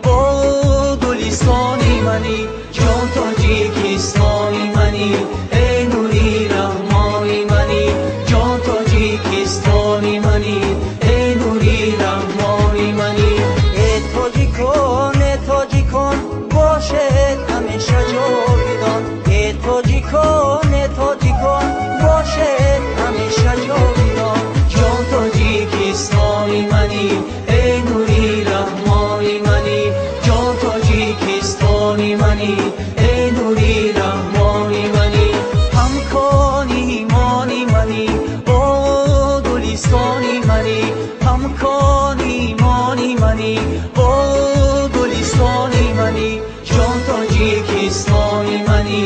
او گلستانی منی، جان تاجیکستانی منی، ای نوری رحمانی منی، جان تاجیکستانی منی، ای نوری رحمانی منی. ای تاجیکان باشد همیشه جاودان، ای تاجیکان باشد همیشه جاودان، جان تاجیکستانی منی، ای نوری رحمانی منی، جان تاجیکستانی منی، ای نوری رحمانی منی. همکانی مانی منی، او گلستانی منی، همکانی مانی منی، او گلستانی منی، جان تاجیکستانی منی،